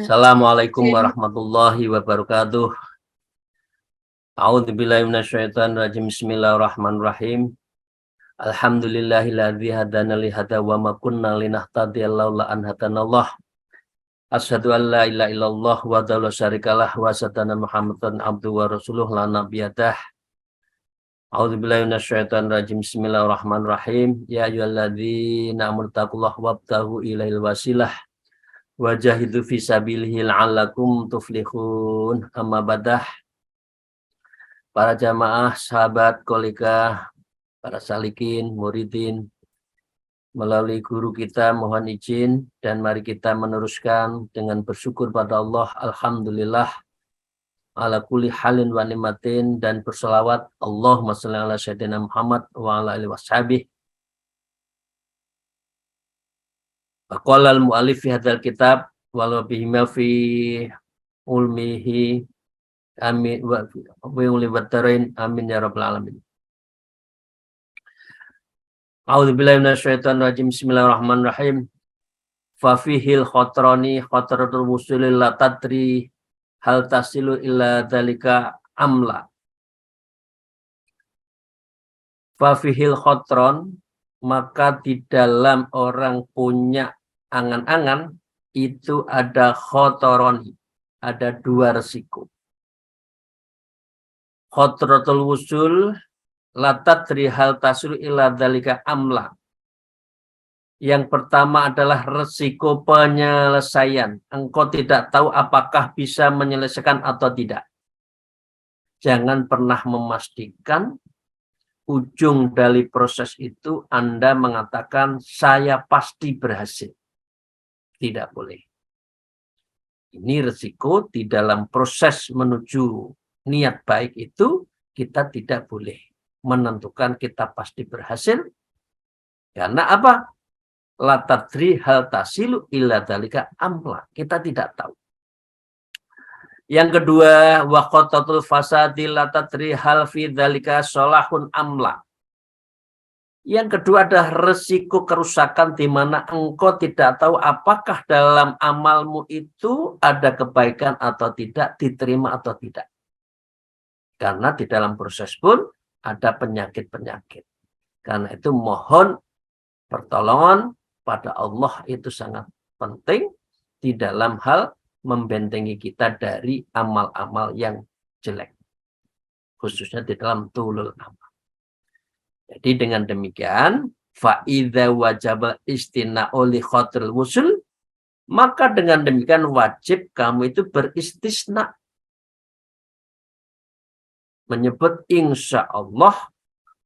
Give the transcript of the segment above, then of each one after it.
Assalamualaikum warahmatullahi wabarakatuh. A'udzubillahi minasyaitonir rajim. Bismillahirrahmanirrahim. Alhamdulillahilladzi hadana li hada wa ma kunna linahtadiya laula an hadanallah. Asyhadu an la ilaha illallah wa la syarikalah wa asyhadu anna Muhammadan abduhu wa rasuluh la nabiyadah. A'udzubillahi minasyaitonir rajim. Bismillahirrahmanirrahim. Ya ayyuhalladzina amanu taqullaha wabtaghu ilaihil wasilah wajahidu fisabilihi la'allakum tuflihun. Amma badah. Para jamaah, sahabat, kolega, para salikin, muridin, melalui guru kita mohon izin dan mari kita meneruskan dengan bersyukur pada Allah. Alhamdulillah ala kulli halin wa nimatin, dan berselawat Allahumma shalli ala sayyidina Muhammad wa ala alihi washabih. Qala al-mu'allif fi hadzal kitab walau bihima fi ulmihi amin wa uli batarain amin ya rabbal alamin. A'udzubillahi minasyaitonir rajim. Bismillahirrahmanirrahim. Fa fihil khatrani khatratul wusulil la tadri hal tasilu illa dzalika amla. Fa fihil khatron, maka di dalam orang punya angan-angan itu ada khotoroni, ada dua resiko. Khotratul wusul latadri hal tasul ila dzalika amla. Yang pertama adalah resiko penyelesaian. Engkau tidak tahu apakah bisa menyelesaikan atau tidak. Jangan pernah memastikan ujung dari proses itu Anda mengatakan saya pasti berhasil. Tidak boleh. Ini resiko di dalam proses menuju niat baik itu. Kita tidak boleh menentukan kita pasti berhasil. Karena apa? La tadri hal tasilu illa dzalika amla. Kita tidak tahu. Yang kedua, wa khotatul fasadi la tadri hal fi dzalika sholahun amla. Yang kedua adalah resiko kerusakan di mana engkau tidak tahu apakah dalam amalmu itu ada kebaikan atau tidak, diterima atau tidak. Karena di dalam proses pun ada penyakit-penyakit. Karena itu mohon pertolongan pada Allah itu sangat penting di dalam hal membentengi kita dari amal-amal yang jelek. Khususnya di dalam tulul amal. Jadi dengan demikian, fa'idha wajabal istina'u li khotril wusul, maka dengan demikian wajib kamu itu beristisna. Menyebut insya Allah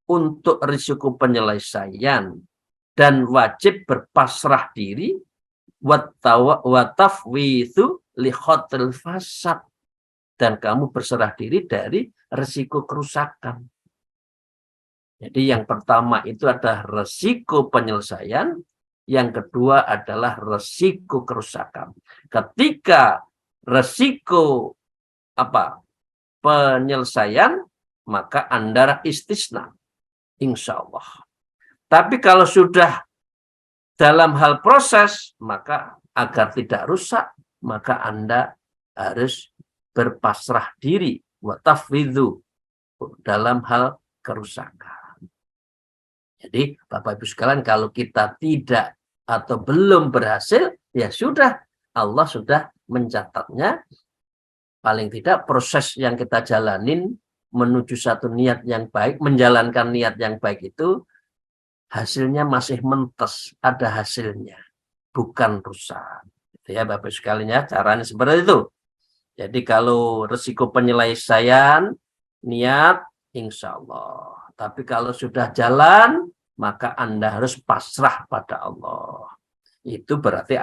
untuk risiko penyelesaian dan wajib berpasrah diri watafwithu li khotril fasad, dan kamu berserah diri dari risiko kerusakan. Jadi yang pertama itu adalah resiko penyelesaian, yang kedua adalah resiko kerusakan. Ketika resiko penyelesaian, maka Anda istisna, insya Allah. Tapi kalau sudah dalam hal proses, maka agar tidak rusak, maka Anda harus berpasrah diri watafwidhu dalam hal kerusakan. Jadi Bapak Ibu sekalian, kalau kita tidak atau belum berhasil, ya sudah, Allah sudah mencatatnya. Paling tidak proses yang kita jalanin menuju satu niat yang baik, menjalankan niat yang baik itu, hasilnya masih mentes, ada hasilnya, bukan rusak. Gitu ya Bapak Ibu sekalian ya, caranya seperti itu. Jadi kalau resiko penyelesaian, niat, insya Allah. Tapi kalau sudah jalan, maka Anda harus pasrah pada Allah. Itu berarti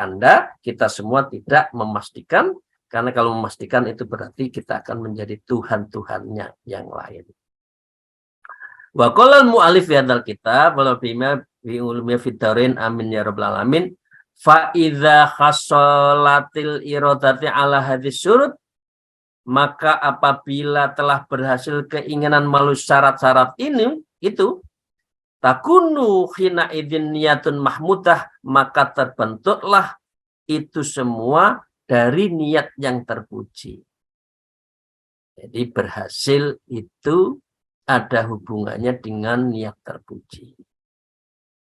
kita semua tidak memastikan, karena kalau memastikan itu berarti kita akan menjadi Tuhan-Tuhannya yang lain. Wa qala al-mu'allif fi hadzal kitab wa bima bi ulumi fitarin amin ya rabbal alamin. Fa idza khasalatil iradati ala hadis surut, maka apabila telah berhasil keinginan melalui syarat-syarat itu takunu khina idzin niyatun mahmudah, maka terbentuklah itu semua dari niat yang terpuji. Jadi berhasil itu ada hubungannya dengan niat terpuji.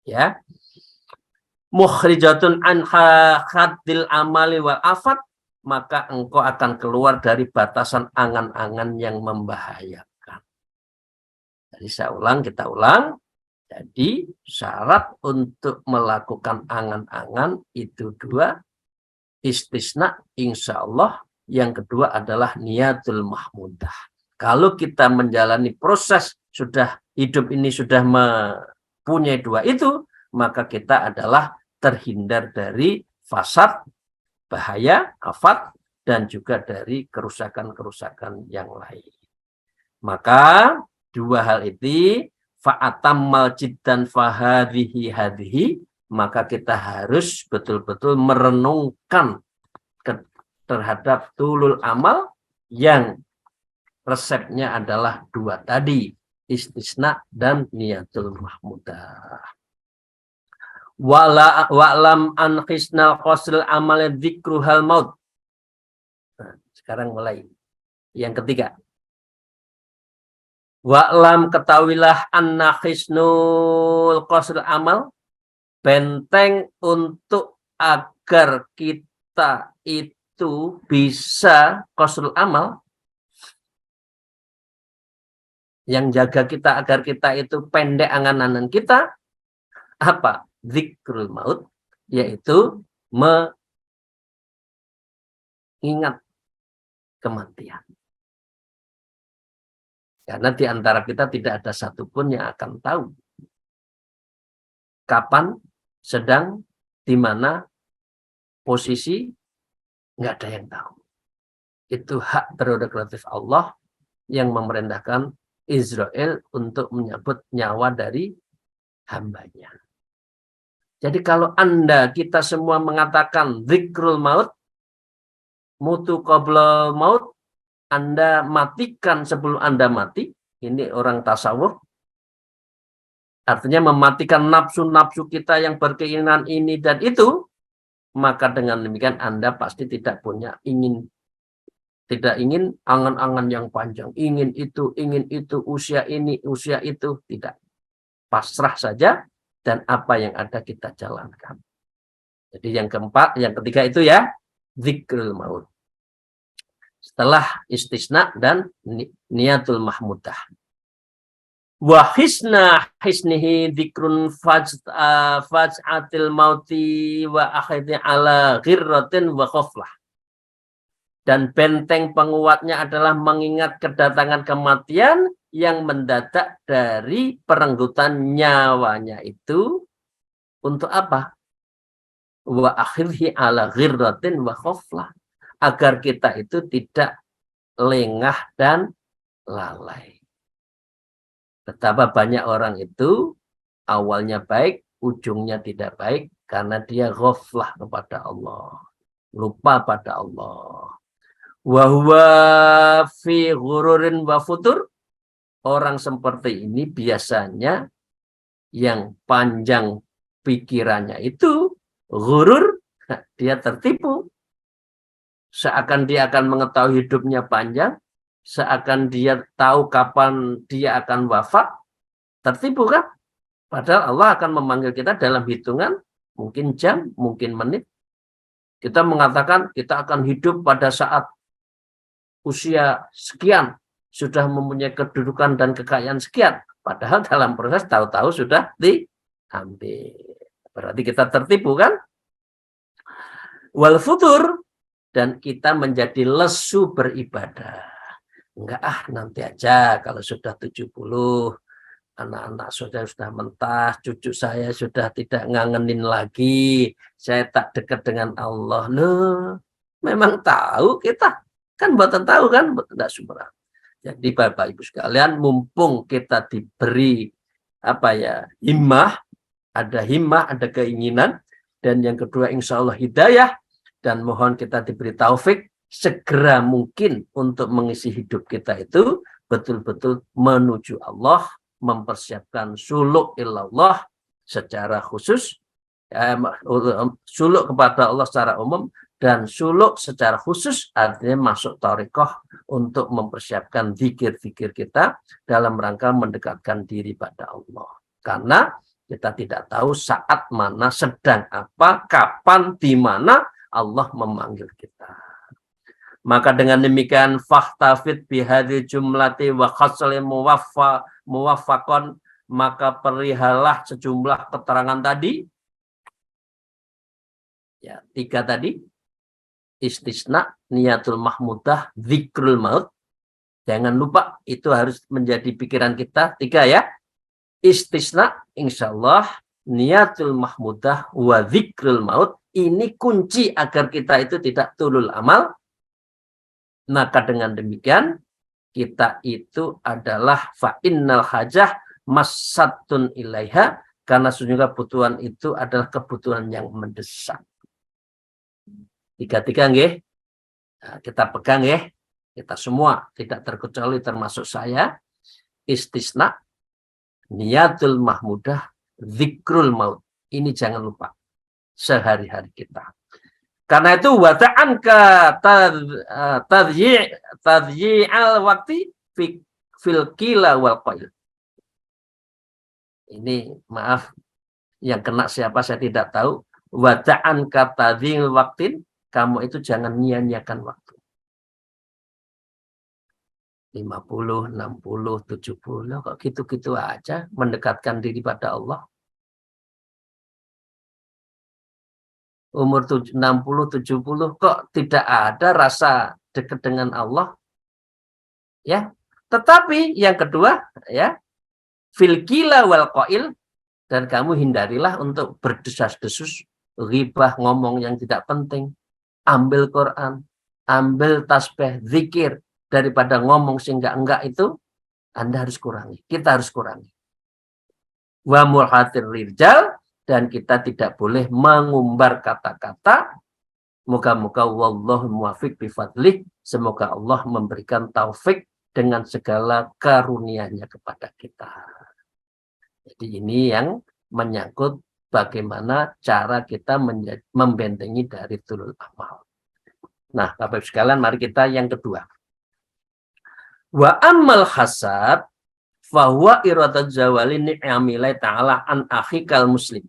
Ya. Mukhrijatun anha khaddil amali wal afat, maka engkau akan keluar dari batasan angan-angan yang membahayakan. Jadi saya ulang, kita ulang. Jadi syarat untuk melakukan angan-angan itu dua, istisna insya Allah, yang kedua adalah niatul mahmudah. Kalau kita menjalani proses sudah hidup ini sudah mempunyai dua itu, maka kita adalah terhindar dari fasad, bahaya, afat, dan juga dari kerusakan-kerusakan yang lain. Maka dua hal ini fa'atammal jiddan fahadhihi hadhihi, maka kita harus betul-betul merenungkan terhadap tulul amal yang resepnya adalah dua tadi, istisna dan niatul mahmudah. Wa'lam an khisnal qasril amal dzikruhal maut. Nah, sekarang mulai yang ketiga. Wa'lam, ketahuilah, anna khisnul qasril amal, benteng untuk agar kita itu bisa qasrul amal, yang jaga kita agar kita itu pendek angan-angan kita, apa? Zikrul maut, yaitu mengingat kematian. Karena di antara kita tidak ada satupun yang akan tahu kapan, sedang, di mana, posisi, nggak ada yang tahu. Itu hak prerogatif Allah yang memerintahkan Israel untuk menyambut nyawa dari hambanya. Jadi kalau kita semua mengatakan zikrul maut, mutu qabla maut, Anda matikan sebelum Anda mati, ini orang tasawuf, artinya mematikan nafsu-nafsu kita yang berkeinginan ini dan itu, maka dengan demikian Anda pasti tidak ingin angan-angan yang panjang, ingin itu, usia ini, usia itu, tidak. Pasrah saja dan apa yang ada kita jalankan. Jadi yang ketiga itu ya, zikrul maut. Setelah istisna dan niatul mahmudah. Wa hisnihi dzikrun faj'atil mauti wa akhidhi ala ghirratin wa khoflah. Dan benteng penguatnya adalah mengingat kedatangan kematian yang mendadak dari perenggutan nyawanya itu untuk apa? Wa akhidhi ala ghirratin wa khoflah. Agar kita itu tidak lengah dan lalai. Betapa banyak orang itu awalnya baik, ujungnya tidak baik karena dia ghaflah kepada Allah, lupa pada Allah. Wa huwa fi ghururin wa futur. Orang seperti ini biasanya yang panjang pikirannya itu ghurur, dia tertipu. Seakan dia akan mengetahui hidupnya panjang, seakan dia tahu kapan dia akan wafat, tertipu kan? Padahal Allah akan memanggil kita dalam hitungan, mungkin jam, mungkin menit. Kita mengatakan kita akan hidup pada saat usia sekian, sudah mempunyai kedudukan dan kekayaan sekian. Padahal dalam proses tahu-tahu sudah diambil. Berarti kita tertipu kan? Wal futur, dan kita menjadi lesu beribadah. Enggak, nanti aja kalau sudah 70, anak-anak sudah mentah, cucu saya sudah tidak ngangenin lagi, saya tak dekat dengan Allah. Loh, memang tahu kita. Kan buatan tahu kan, enggak sumberah. Jadi Bapak Ibu sekalian, mumpung kita diberi himmah, ada keinginan, dan yang kedua insya Allah hidayah, dan mohon kita diberi taufik segera mungkin untuk mengisi hidup kita itu betul-betul menuju Allah, mempersiapkan suluk ilallah secara khusus, suluk kepada Allah secara umum, dan suluk secara khusus artinya masuk thariqah untuk mempersiapkan zikir-zikir kita dalam rangka mendekatkan diri pada Allah. Karena kita tidak tahu saat mana, sedang apa, kapan, di mana Allah memanggil kita. Maka dengan demikian fahtafid bihadil jumlati wa khasli muwaffaqan, maka perihalah sejumlah keterangan tadi. Ya, 3 tadi. Istisna, niyatul mahmudah, zikrul maut. Jangan lupa, itu harus menjadi pikiran kita. 3 ya. Istisna, insyaallah, niyatul mahmudah, wa zikrul maut. Ini kunci agar kita itu tidak tulul amal. Maka dengan demikian, kita itu adalah fa'innal hajah masatun ilaiha. Karena sesungguhnya kebutuhan itu adalah kebutuhan yang mendesak. 3 nggih. Nah, kita pegang ya. Kita semua tidak terkecuali termasuk saya. Istisna, niyatul mahmudah, zikrul maut. Ini jangan lupa sehari-hari kita. Karena itu wata'an ka tadyi'al waktu fil qila wal qail. Ini maaf yang kena siapa saya tidak tahu. Wata'an ka tadyi'al waktin, kamu itu jangan nyanyiakan waktu. 50, 60, 70, kok gitu-gitu aja mendekatkan diri pada Allah. Umur 60, 70 kok tidak ada rasa dekat dengan Allah. Ya. Tetapi yang kedua ya, fil qila wal qail, dan kamu hindarilah untuk berdesas-desus, ghibah, ngomong yang tidak penting. Ambil Quran, ambil tasbih, zikir, daripada ngomong sehingga enggak itu, Anda harus kurangi. Kita harus kurangi. Wa mulhatir rijal, dan kita tidak boleh mengumbar kata-kata. Moga-moga wallahu muwafiq bifadlih. Semoga Allah memberikan taufik dengan segala karunia-Nya kepada kita. Jadi ini yang menyangkut bagaimana cara kita membentengi dari tulul amal. Nah, Bapak Ibu sekalian, mari kita yang kedua. Wa ammal hasad fahuwa iradat zawali ni'amilai ta'ala an akhikal muslim.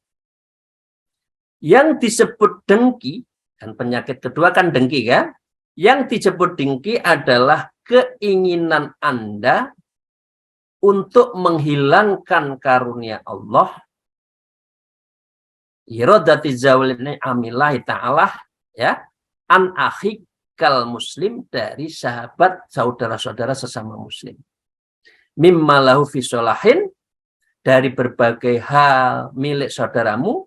Yang disebut dengki, dan penyakit kedua kan dengki kan? Yang disebut dengki adalah keinginan Anda untuk menghilangkan karunia Allah. Iradati zawalini amillahi ta'ala ya, an akhikal muslim, dari sahabat saudara-saudara sesama muslim. Mimma lahu fi sholahin, dari berbagai hal milik saudaramu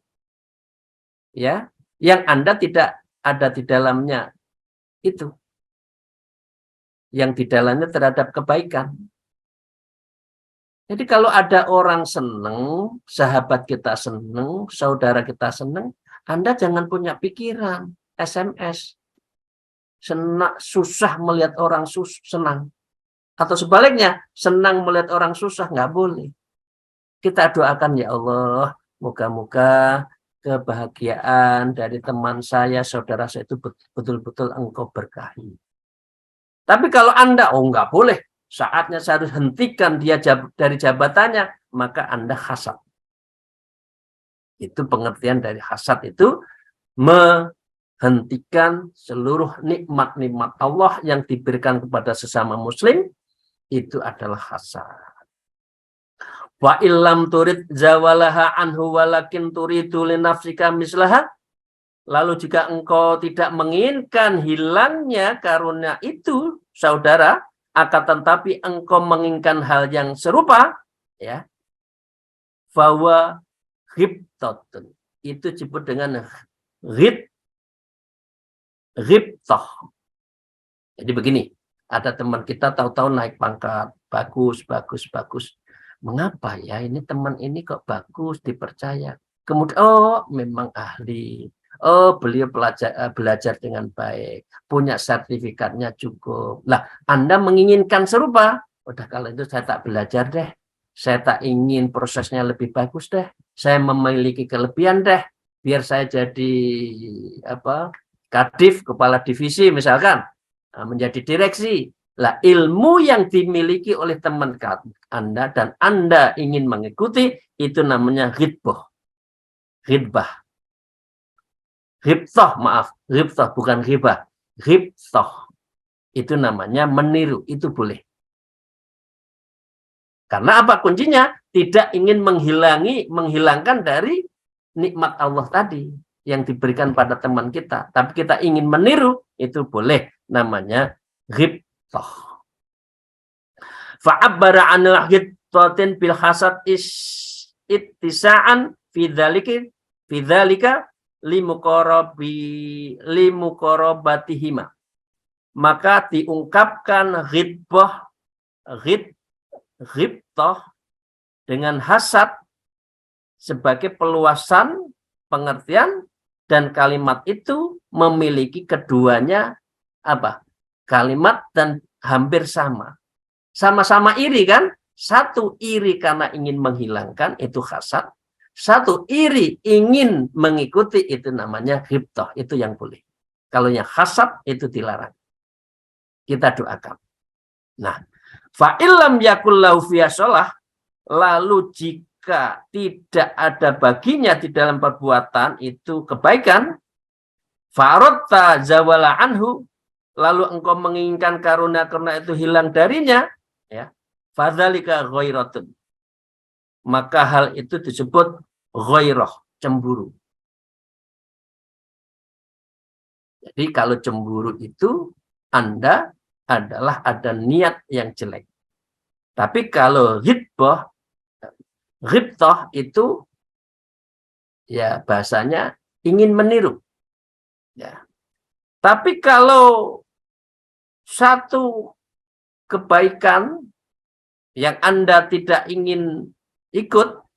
ya, yang Anda tidak ada di dalamnya itu. Yang di dalamnya terhadap kebaikan. Jadi kalau ada orang seneng, sahabat kita seneng, saudara kita seneng, Anda jangan punya pikiran SMS. Susah melihat orang senang. Atau sebaliknya, senang melihat orang susah, nggak boleh. Kita doakan, ya Allah, moga-moga kebahagiaan dari teman saya, saudara saya itu betul-betul Engkau berkahi. Tapi kalau Anda, nggak boleh, saatnya saya harus hentikan dia dari jabatannya, maka Anda hasad. Itu pengertian dari hasad, itu menghentikan seluruh nikmat-nikmat Allah yang diberikan kepada sesama muslim, itu adalah hasad. Wa illam turid zawalaha anhu walakin turidu li nafsika mislaha. Lalu jika engkau tidak menginginkan hilangnya karunia itu, saudara, akan tetapi engkau menginginkan hal yang serupa, ya, bahwa ghibtatun, itu disebut dengan ghibtah. Jadi begini, ada teman kita tahu-tahu naik pangkat, bagus. Mengapa ya ini teman ini kok bagus, dipercaya. Kemudian memang ahli. Beliau belajar dengan baik, punya sertifikatnya cukup. Lah, Anda menginginkan serupa. Udah, kalau itu saya tak belajar deh. Saya tak ingin prosesnya lebih bagus deh. Saya memiliki kelebihan deh. Biar saya jadi kadif, kepala divisi misalkan, menjadi direksi. Lah ilmu yang dimiliki oleh teman Anda dan Anda ingin mengikuti, itu namanya ghibah. Ghibah. Ghibtoh, maaf. Ghibtoh, bukan ghibah. Ghibtoh. Itu namanya meniru. Itu boleh. Karena apa kuncinya? Tidak ingin menghilangkan dari nikmat Allah tadi yang diberikan pada teman kita. Tapi kita ingin meniru, itu boleh. Namanya ghibtoh. Fa'abbara anil ghibtotin bil hasad ittisa'an fidzalika limuqarabatihima. Maka diungkapkan ghibtoh dengan hasad sebagai peluasan pengertian, dan kalimat itu memiliki keduanya apa? Kalimat dan hampir sama. Sama-sama iri kan? Satu iri karena ingin menghilangkan, itu hasad. Satu iri ingin mengikuti, itu namanya ghibtoh. Itu yang boleh. Kalau yang hasad itu dilarang. Kita doakan. Nah, fa'illam yakullahu fiyasolah, lalu jika tidak ada baginya di dalam perbuatan itu kebaikan, fa'aradta zawala anhu, lalu engkau menginginkan karunia karena itu hilang darinya, ya, fadzalika ghairatun, maka hal itu disebut ghairah, cemburu. Jadi kalau cemburu itu Anda adalah ada niat yang jelek. Tapi kalau ghibtoh itu ya bahasanya ingin meniru. Ya. Tapi kalau satu kebaikan yang Anda tidak ingin ikut,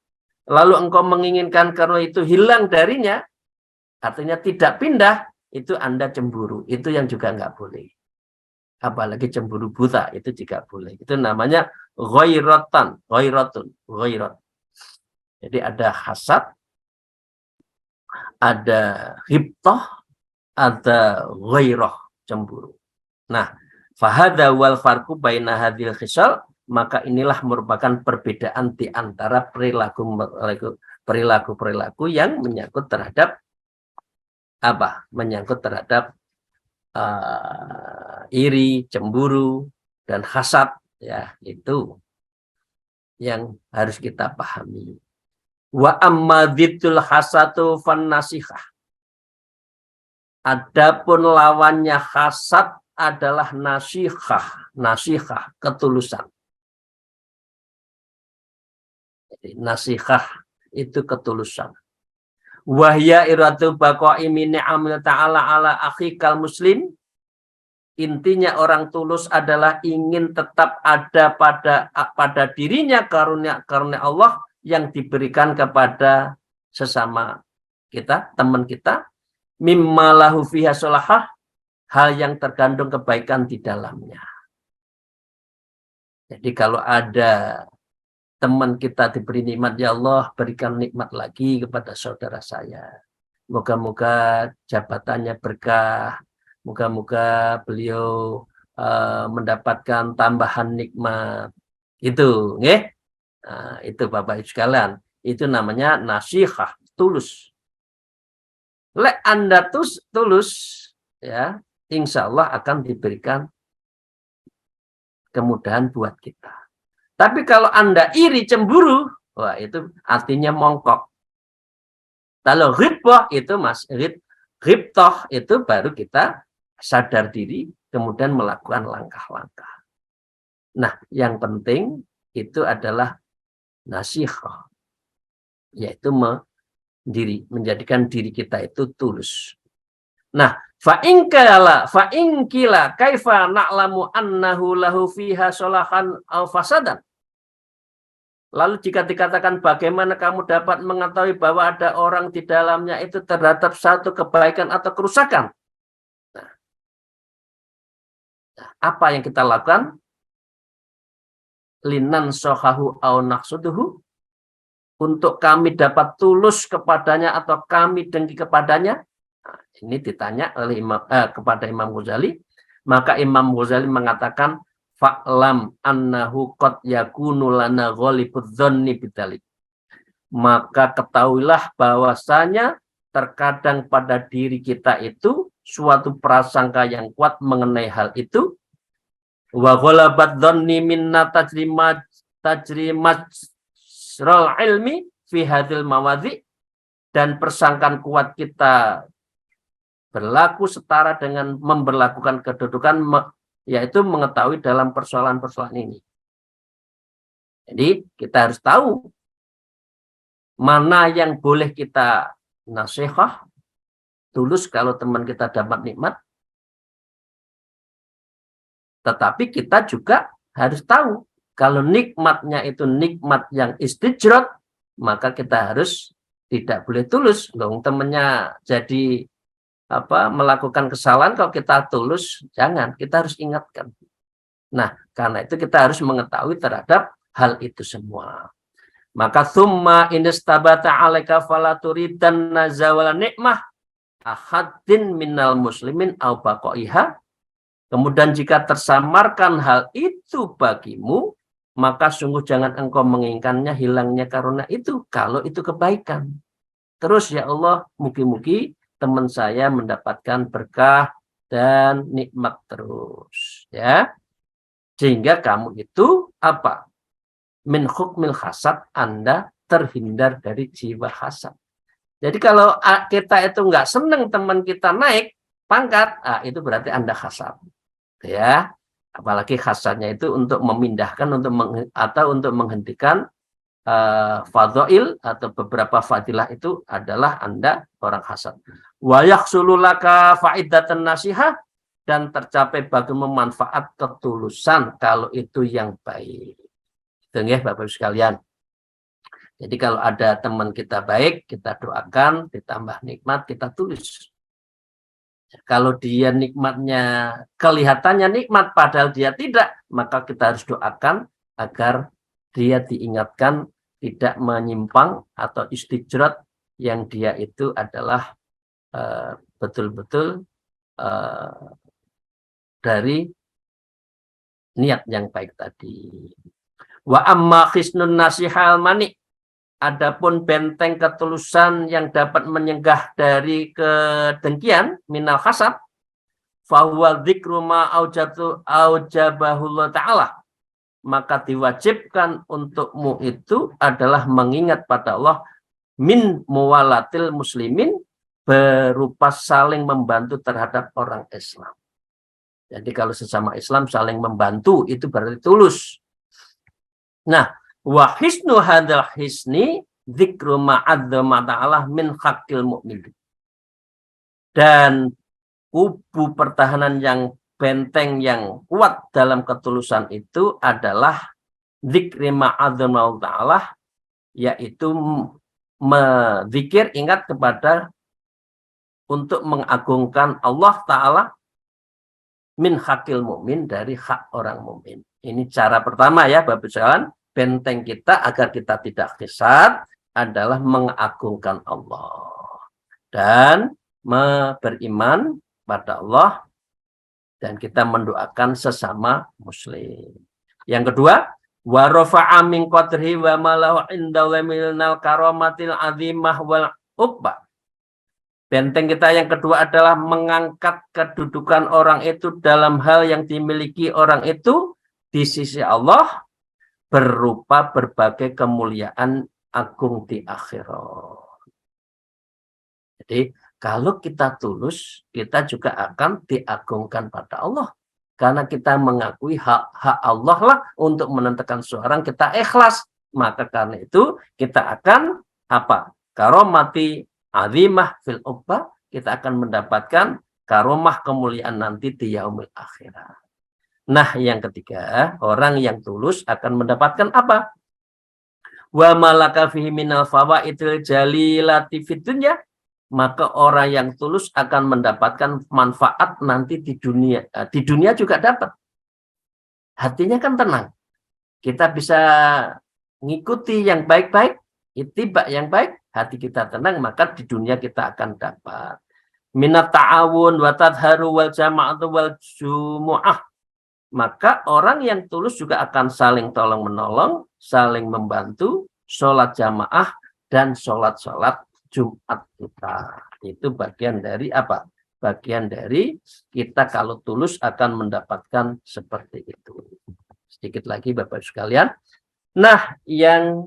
lalu engkau menginginkan karena itu hilang darinya, artinya tidak pindah, itu Anda cemburu. Itu yang juga nggak boleh. Apalagi cemburu buta, itu juga boleh. Itu namanya ghairatun. Jadi ada hasad, ada ghibtoh, ada ghairah, cemburu. Nah, fahadha wal farqu baina hadhil khisal, maka inilah merupakan perbedaan di antara perilaku yang menyangkut terhadap apa? Menyangkut terhadap iri, cemburu, dan hasad, ya, itu yang harus kita pahami. Wa amma dzitul hasatu fan nasihah. Adapun lawannya hasad adalah nasihah, ketulusan. Jadi nasihah itu ketulusan. Wahya iratu baqa'i min ni'amil ta'ala ala akhikal muslim. Intinya orang tulus adalah ingin tetap ada pada dirinya karunia Allah yang diberikan kepada sesama kita, teman kita, mimma lahu fiha sholahah, hal yang terkandung kebaikan di dalamnya. Jadi kalau ada teman kita diberi nikmat, ya Allah berikan nikmat lagi kepada saudara saya. Moga-moga jabatannya berkah, moga-moga beliau mendapatkan tambahan nikmat. Itu, nggih? Nah, itu Bapak Ibu sekalian, itu namanya nasihah, tulus. Lek Anda tulus, ya, insya Allah akan diberikan kemudahan buat kita. Tapi kalau Anda iri, cemburu, wah itu artinya mongkok. Kalau ghibtoh itu ghibtoh itu baru kita sadar diri, kemudian melakukan langkah-langkah. Nah, yang penting itu adalah nasihah, yaitu menjadikan diri kita itu tulus. Nah, fa'inkila kaifa na'lamu annahu lahu fiha sholahan aw fasadan. Lalu jika dikatakan bagaimana kamu dapat mengetahui bahwa ada orang di dalamnya itu terhadap satu kebaikan atau kerusakan? Nah, apa yang kita lakukan? Linan sohahu au naqsuduhu, untuk kami dapat tulus kepadanya atau kami dengki kepadanya, Ini ditanya oleh kepada Imam Ghazali, maka Imam Ghazali mengatakan fa'lam annahu qad yakunu lana ghalibudz dzanni bidzalik. Maka ketahuilah bahwasanya terkadang pada diri kita itu suatu prasangka yang kuat mengenai hal itu. Wa ghalabat dzanni minna tajrimat ilmi fi hadhil mawadhi, dan persangkaan kuat kita berlaku setara dengan memberlakukan kedudukan, yaitu mengetahui dalam persoalan-persoalan ini. Jadi kita harus tahu mana yang boleh kita nasihat tulus kalau teman kita dapat nikmat. Tetapi kita juga harus tahu kalau nikmatnya itu nikmat yang istijrat, maka kita harus tidak boleh tulus. Loh, temannya jadi melakukan kesalahan, kalau kita tulus, jangan, kita harus ingatkan. Nah, karena itu kita harus mengetahui terhadap hal itu semua. Maka summa inistabata alaika falaturidan nazawala nikmah ahadin minal muslimin au baqaiha. Kemudian jika tersamarkan hal itu bagimu, maka sungguh jangan engkau menginginkannya hilangnya karunia itu, kalau itu kebaikan. Terus ya Allah, mugi-mugi teman saya mendapatkan berkah dan nikmat terus, ya. Sehingga kamu itu min hukmil hasad, Anda terhindar dari jiwa hasad. Jadi kalau kita itu nggak senang teman kita naik pangkat, itu berarti Anda hasad, ya. Apalagi hasadnya itu untuk memindahkan atau untuk menghentikan fadhail atau beberapa fadilah, itu adalah Anda orang hasad. Wa yahsulu laka faidatan nasihah, dan tercapai bagi memanfaat ketulusan kalau itu yang baik. Itu ya Bapak Ibu sekalian. Jadi kalau ada teman kita baik, kita doakan, ditambah nikmat, kita tulis. Kalau dia nikmatnya kelihatannya nikmat padahal dia tidak, maka kita harus doakan agar dia diingatkan tidak menyimpang atau istijrat yang dia itu adalah betul-betul dari niat yang baik tadi. Wa amma khisnun nasihal mani, adapun benteng ketulusan yang dapat menyegah dari kedengkian minal hasad, fahuwa dzikru ma aujabahullah ta'ala, maka diwajibkan untukmu itu adalah mengingat pada Allah min muwalatil muslimin, berupa saling membantu terhadap orang Islam. Jadi kalau sesama Islam saling membantu itu berarti tulus. Nah, wa hisnu hadzal hisni dzikru ma'adzama ta'ala min haqqil mu'min. Dan kubu pertahanan yang benteng yang kuat dalam ketulusan itu adalah dzikri ma'adzama ta'ala, yaitu ingat kepada untuk mengagungkan Allah Ta'ala min hakil mukmin, dari hak orang mukmin. Ini cara pertama ya Bapak sekalian, benteng kita agar kita tidak hasad adalah mengagungkan Allah dan beriman pada Allah, dan kita mendoakan sesama muslim. Yang kedua, wa rafa'a min qadri wa malahu indallahi minal karamatil azimah wal uqba. Benteng kita yang kedua adalah mengangkat kedudukan orang itu dalam hal yang dimiliki orang itu di sisi Allah, berupa berbagai kemuliaan agung di akhirat. Jadi kalau kita tulus, kita juga akan diagungkan pada Allah. Karena kita mengakui hak Allah lah untuk menentukan seorang, kita ikhlas. Maka karena itu kita akan karomati azimah fil uqbah, kita akan mendapatkan karomah kemuliaan nanti di yaumil akhirat. Nah, yang ketiga, orang yang tulus akan mendapatkan apa? Wa malaka fihi minal fawaidil jalilati fid dunya, maka orang yang tulus akan mendapatkan manfaat nanti di dunia. Di dunia juga dapat. Hatinya kan tenang. Kita bisa ngikuti yang baik-baik, ittiba yang baik, hati kita tenang, maka di dunia kita akan dapat. minat ta'awun wa tadharu wal jama'atu wal jumu'ah. Maka orang yang tulus juga akan saling tolong menolong, saling membantu, sholat jamaah dan sholat Jumat kita. Itu bagian dari apa? Bagian dari kita kalau tulus akan mendapatkan seperti itu. Sedikit lagi Bapak sekalian. Nah, yang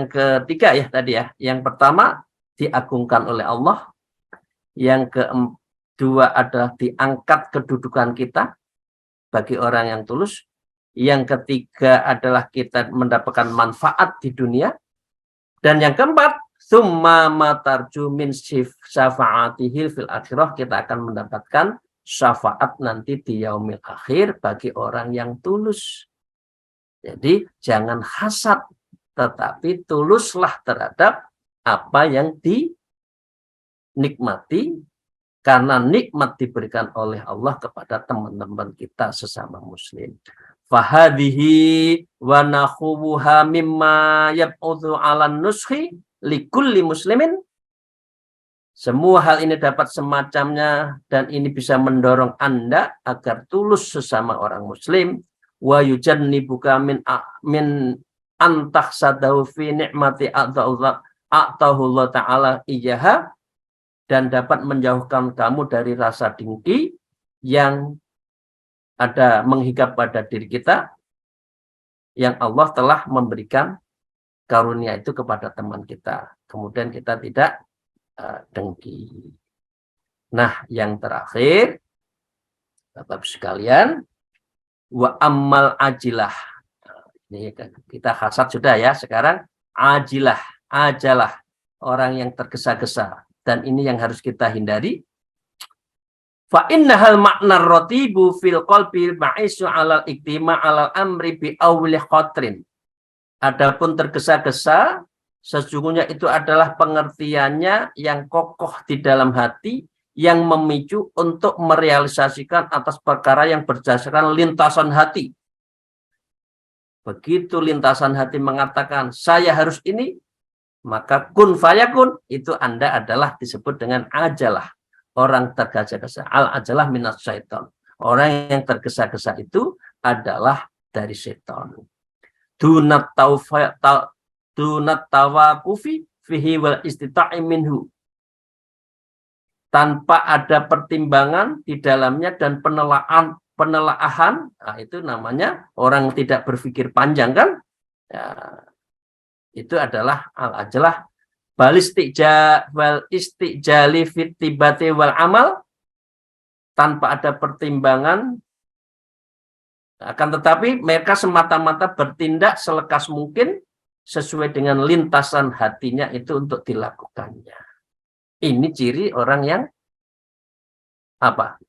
ketiga ya tadi ya. Yang pertama diagungkan oleh Allah. Yang kedua adalah diangkat kedudukan kita bagi orang yang tulus. Yang ketiga adalah kita mendapatkan manfaat di dunia. Dan yang keempat, summa matarju min syafaatihil fil akhirah, kita akan mendapatkan syafaat nanti di yaumil akhir bagi orang yang tulus. Jadi jangan hasad, tetapi tuluslah terhadap apa yang dinikmati, karena nikmat diberikan oleh Allah kepada teman-teman kita sesama muslim. Fahadihi wa nakhubuha mimma yab'udhu 'alan nuskhi likulli muslimin. Semua hal ini dapat semacamnya dan ini bisa mendorong Anda agar tulus sesama orang muslim. Wa yujannibuka min antahsadahu fi ni'mati a'tahullah ta'ala iyaha, dan dapat menjauhkan kamu dari rasa dengki yang ada menghinggap pada diri kita yang Allah telah memberikan karunia itu kepada teman kita. Kemudian kita tidak dengki. Nah, yang terakhir, Bapak sekalian, wa ammal ajilah. Ini kita hasad sudah ya, sekarang ajalah, orang yang tergesa-gesa. Dan ini yang harus kita hindari. Fa innahal makna rotibu fil qalbi ma'isu alal iktima alal amri bi awli khotrin. Adapun tergesa-gesa, sesungguhnya itu adalah pengertiannya yang kokoh di dalam hati, yang memicu untuk merealisasikan atas perkara yang berdasarkan lintasan hati. Begitu lintasan hati mengatakan, saya harus ini, maka kun fayakun, itu Anda adalah disebut dengan ajalah. Orang tergesa-gesa, al-ajalah minas syaitan. Orang yang tergesa-gesa itu adalah dari setan. Dunat tawakufi fihi wal istita'i minhu. Tanpa ada pertimbangan di dalamnya dan penelaahan, nah itu namanya orang tidak berpikir panjang kan? Ya, itu adalah al-ajalah. Wal istijali fit tibati wal amal, tanpa ada pertimbangan, akan tetapi mereka semata-mata bertindak selekas mungkin sesuai dengan lintasan hatinya itu untuk dilakukannya. Ini ciri orang yang apa?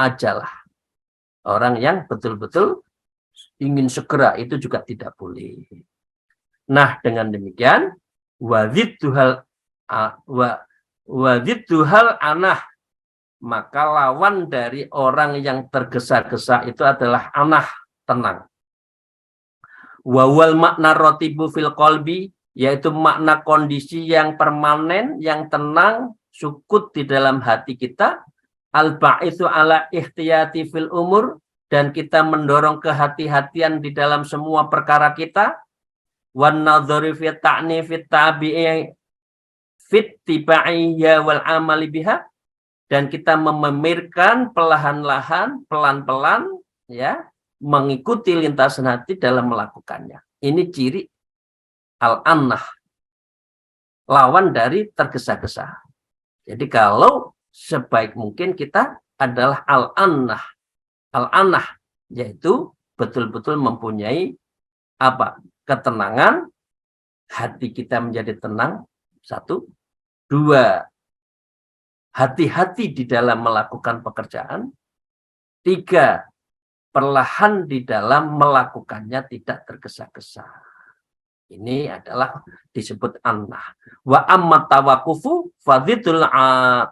Ajalah. Orang yang betul-betul ingin segera, itu juga tidak boleh. Nah, dengan demikian wadzidduhal anah, maka lawan dari orang yang tergesa-gesa itu adalah anah, tenang. Wawal makna rotibu fil qalbi, yaitu makna kondisi yang permanen, yang tenang, sukut di dalam hati kita. Al-ba'itsu ala ihtiyati fil umur, dan kita mendorong kehati-hatian di dalam semua perkara kita. Wan nadhari fi ta'ni fi tabi'i fit tibaiya wal amali biha, dan kita mememirkan pelan-pelan ya, mengikuti lintasan hati dalam melakukannya. Ini ciri al-annah, lawan dari tergesa-gesa. Jadi kalau sebaik mungkin kita adalah al-annah, yaitu betul-betul mempunyai apa? Ketenangan, hati kita menjadi tenang, satu. Dua, hati-hati di dalam melakukan pekerjaan. Tiga, perlahan di dalam melakukannya, tidak tergesa-gesa. Ini adalah disebut annah. Wa ammat tawakufu fadzidul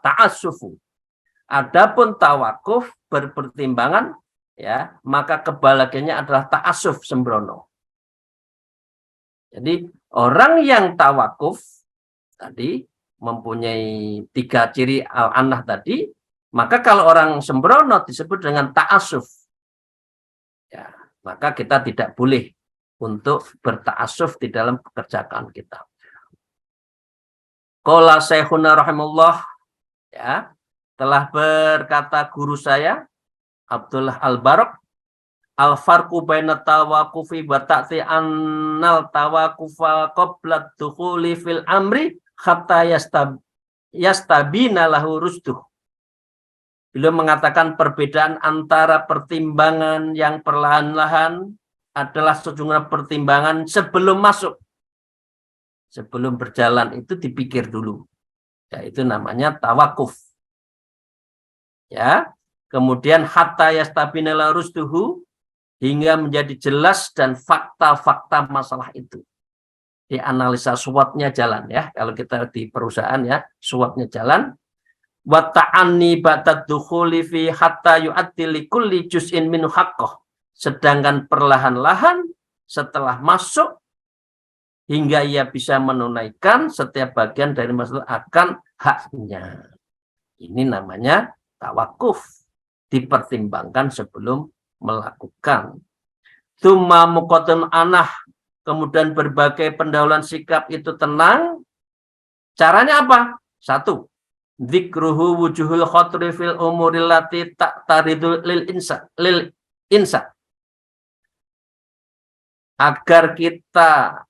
ta'assufu. Adapun tawakuf berpertimbangan, ya, maka kebahagiaannya adalah ta'assuf, sembrono. Jadi orang yang tawakuf tadi mempunyai 3 ciri al-anah tadi, maka kalau orang sembrono disebut dengan ta'asuf. Ya, maka kita tidak boleh untuk berta'asuf di dalam pekerjaan kita. Qala Syekhuna rahimahullah, ya, telah berkata guru saya Abdullah Al-Barok, al-farqu baina tawaqufi wa ta'ti annal tawaqufa qabla dukhuli fil amri hatta yastabina lahu rusduh. Beliau mengatakan perbedaan antara pertimbangan yang perlahan-lahan adalah sejumlah pertimbangan sebelum masuk. Sebelum berjalan itu dipikir dulu. Ya, itu namanya tawakuf. Ya. Kemudian hatta yastabina lahu rusduhu, hingga menjadi jelas dan fakta-fakta masalah itu. Dianalisa SWOT-nya jalan ya. Kalau kita di perusahaan ya, SWOT-nya jalan. Wa ta'anni ba'da dukhuli fi hatta yu'addi li kulli juz'in min haqqah. Sedangkan perlahan-lahan setelah masuk hingga ia bisa menunaikan setiap bagian dari masalah akan haknya. Ini namanya tawakuf. Dipertimbangkan sebelum melakukan. Tsumma muqaddam anah, kemudian berbagai pendahuluan sikap itu tenang. Caranya apa? 1. Dzikruhu wujuhul khotri fil umuril lati taridu lil insa. Agar kita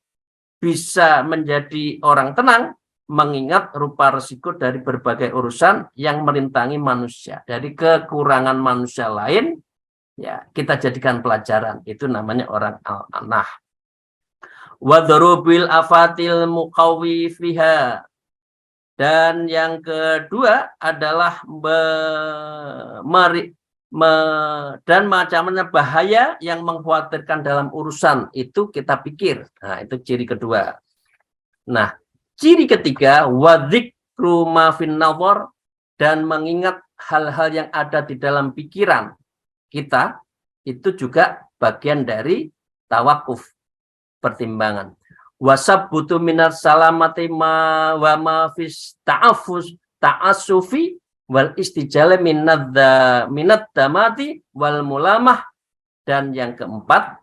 bisa menjadi orang tenang, mengingat rupa resiko dari berbagai urusan yang merintangi manusia. Dari kekurangan manusia lain, ya, kita jadikan pelajaran. Itu namanya orang al-anah. Wa dharubil afatil muqawi fiha. Dan yang kedua adalah dan macamnya bahaya yang mengkhawatirkan dalam urusan itu kita pikir. Nah, itu ciri kedua. Nah, ciri ketiga, wa dzikru ma fin nazar, dan mengingat hal-hal yang ada di dalam pikiran kita, itu juga bagian dari tawakuf, pertimbangan. Wasabbutu minar salamati ma wa ma fis ta'assufi wal istijala minat damati wal mulamah. Dan yang keempat,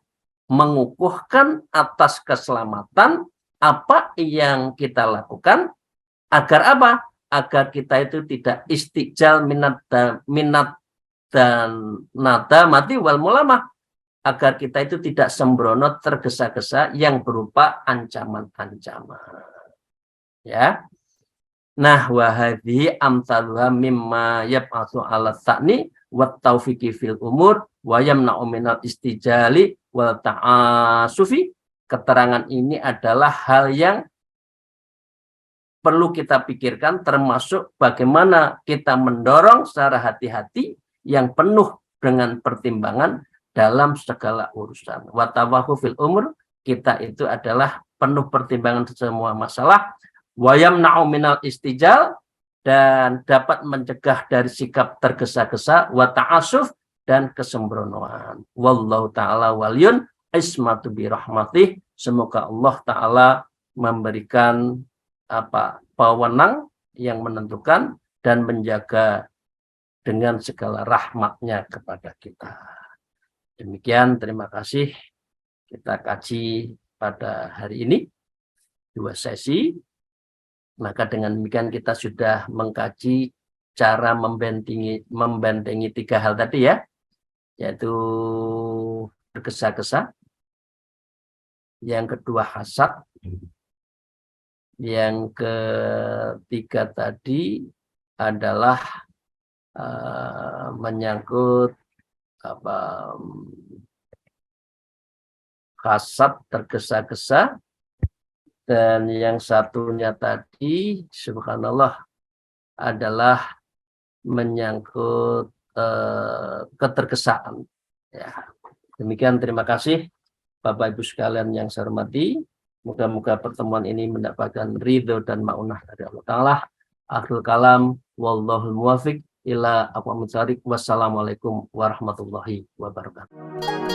mengukuhkan atas keselamatan apa yang kita lakukan, agar apa? Agar kita itu tidak istijal minat dan nada mati wal mulamah, agar kita itu tidak sembrono tergesa-gesa yang berupa ancaman-ancaman. Ya. Nah, wa hadhihi amsaluha mimma yab'atsu 'ala tsa'ni wat taufiqi fil umur wa yamna'u minal istijali wal ta'asufi. Keterangan ini adalah hal yang perlu kita pikirkan, termasuk bagaimana kita mendorong secara hati-hati yang penuh dengan pertimbangan dalam segala urusan. Wa tawahu fil umur, kita itu adalah penuh pertimbangan semua masalah. Wa yamna'u minal istijal, dan dapat mencegah dari sikap tergesa-gesa, wa ta'asuf, dan kesembronoan. Wallahu ta'ala waliyun ismatu birahmatih. Semoga Allah ta'ala memberikan pewenang yang menentukan dan menjaga dengan segala rahmatnya kepada kita. Demikian, terima kasih. Kita kaji pada hari ini 2 sesi. Maka dengan demikian kita sudah mengkaji cara membentengi 3 hal tadi ya, yaitu tergesa-gesa, yang kedua hasad, yang ketiga tadi adalah menyangkut hasad, tergesa-gesa. Dan yang satunya tadi, subhanallah, adalah menyangkut ketergesaan. Ya. Demikian, terima kasih Bapak Ibu sekalian yang saya hormati. Moga-moga pertemuan ini mendapatkan ridho dan ma'unah dari Allah Ta'ala. Akhirul kalam, wallahul muwafiq ila aqwamit thariq. Wassalamualaikum warahmatullahi wabarakatuh.